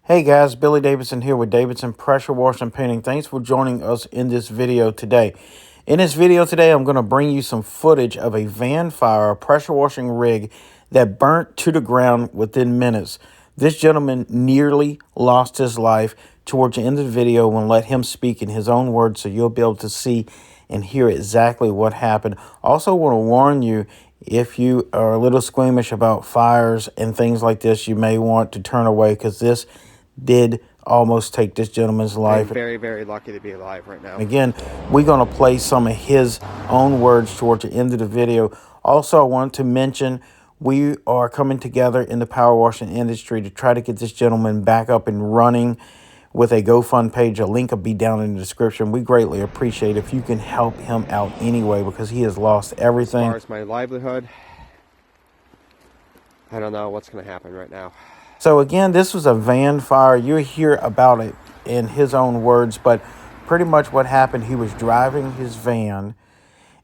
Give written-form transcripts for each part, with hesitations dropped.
Hey guys, Billy Davidson here with Davidson Pressure Washing and Painting. Thanks for joining us in this video today. In this video today, I'm going to bring you some footage of a van fire, a pressure washing rig that burnt to the ground within minutes. This gentleman nearly lost his life. Towards the end of the video, we'll let him speak in his own words so you'll be able to see and hear exactly what happened. Also want to warn you, if you are a little squeamish about fires and things like this, you may want to turn away because this did almost take this gentleman's life. I'm very, very lucky to be alive right now. Again, we're going to play some of his own words towards the end of the video. Also, I want to mention we are coming together in the power washing industry to try to get this gentleman back up and running with a GoFund page. A link will be down in the description. We greatly appreciate if you can help him out anyway because he has lost everything. As far as my livelihood, I don't know what's going to happen right now. So again, this was a van fire. You'll hear about it in his own words, but pretty much what happened, he was driving his van,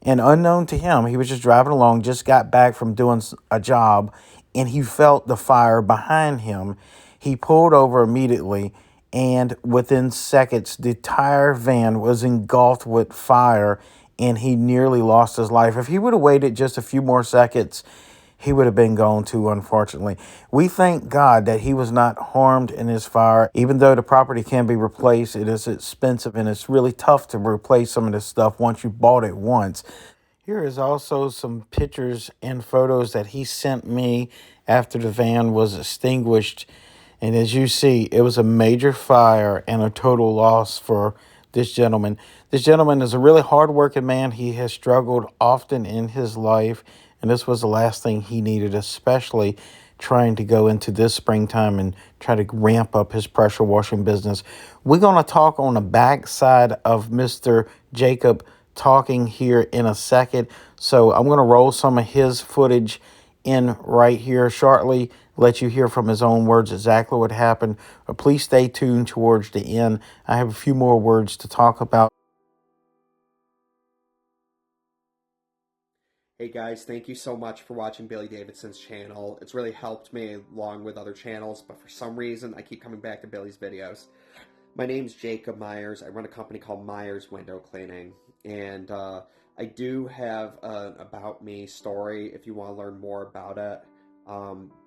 and unknown to him, he was just driving along, just got back from doing a job, and he felt the fire behind him. He pulled over immediately, and within seconds, the entire van was engulfed with fire, and he nearly lost his life. If he would have waited just a few more seconds, he would have been gone too, unfortunately. We thank God that he was not harmed in this fire. Even though the property can be replaced, it is expensive and it's really tough to replace some of this stuff once you bought it once. Here is also some pictures and photos that he sent me after the van was extinguished. And as you see, it was a major fire and a total loss for this gentleman. This gentleman is a really hardworking man. He has struggled often in his life, and this was the last thing he needed, especially trying to go into this springtime and try to ramp up his pressure washing business. We're going to talk on the back side of Mr. Jacob talking here in a second. So I'm going to roll some of his footage in right here shortly, let you hear from his own words exactly what happened. But please stay tuned towards the end. I have a few more words to talk about. Hey guys, thank you so much for watching Billy Davidson's channel. It's really helped me along with other channels, but for some reason I keep coming back to Billy's videos. My name's Jacob Myers. I run a company called Myers Window Cleaning, and I do have an About Me story if you want to learn more about it.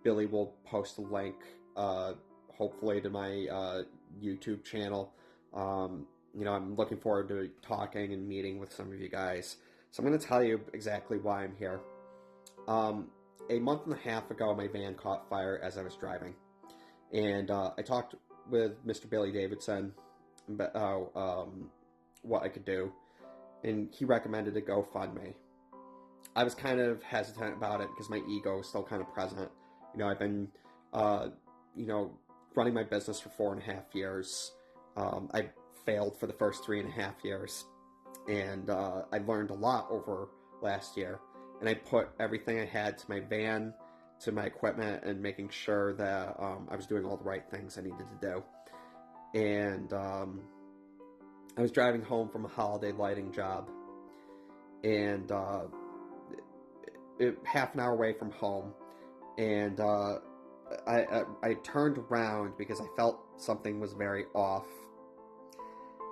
Billy will post a link, hopefully, to my YouTube channel. I'm looking forward to talking and meeting with some of you guys. So I'm going to tell you exactly why I'm here. A month and a half ago, my van caught fire as I was driving. And I talked with Mr. Billy Davidson about what I could do. And he recommended a GoFundMe. I was kind of hesitant about it because my ego is still kind of present. I've been, running my business for 4.5 years. I failed for the first 3.5 years. And I learned a lot over last year. And I put everything I had to my van, to my equipment, and making sure that I was doing all the right things I needed to do. And I was driving home from a holiday lighting job. And half an hour away from home. And I turned around because I felt something was very off.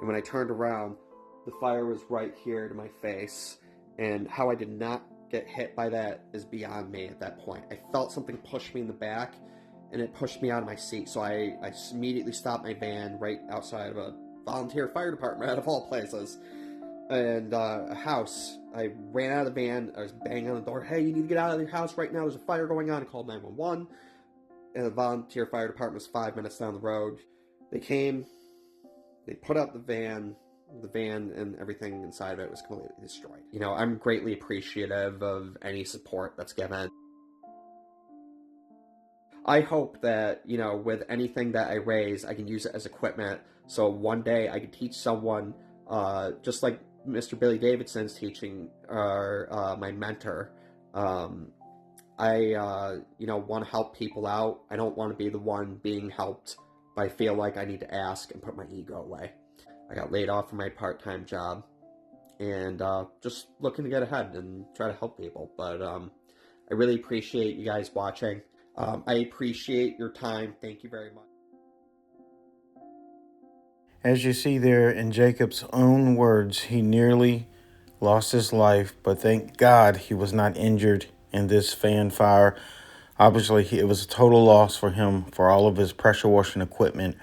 And when I turned around, the fire was right here to my face, and how I did not get hit by that is beyond me at that point. I felt something push me in the back, and it pushed me out of my seat, so I immediately stopped my van right outside of a volunteer fire department, out of all places, and a house. I ran out of the van, I was banging on the door, hey, you need to get out of your house right now, there's a fire going on. I called 911, and the volunteer fire department was 5 minutes down the road. They came, they put out the van and everything inside of it was completely destroyed. I'm greatly appreciative of any support that's given. I hope that, with anything that I raise, I can use it as equipment. So one day I can teach someone, just like Mr. Billy Davidson's teaching, or my mentor. I want to help people out. I don't want to be the one being helped, but I feel like I need to ask and put my ego away. I got laid off from my part-time job, and just looking to get ahead and try to help people. But I really appreciate you guys watching. I appreciate your time. Thank you very much. As you see there in Jacob's own words, he nearly lost his life, but thank God he was not injured in this fan fire. Obviously, it was a total loss for him for all of his pressure washing equipment.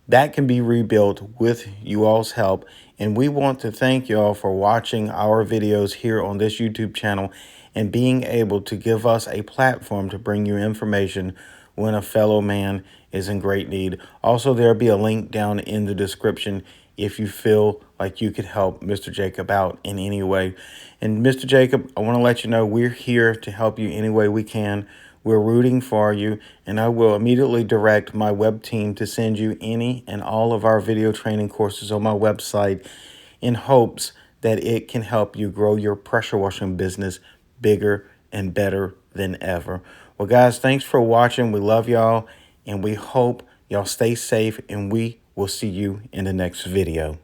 That can be rebuilt with you all's help. And we want to thank you all for watching our videos here on this YouTube channel and being able to give us a platform to bring you information when a fellow man is in great need. Also, there'll be a link down in the description if you feel like you could help Mr. Jacob out in any way. And Mr. Jacob, I want to let you know we're here to help you any way we can. We're rooting for you, and I will immediately direct my web team to send you any and all of our video training courses on my website in hopes that it can help you grow your pressure washing business bigger and better than ever. Well, guys, thanks for watching. We love y'all, and we hope y'all stay safe, and we will see you in the next video.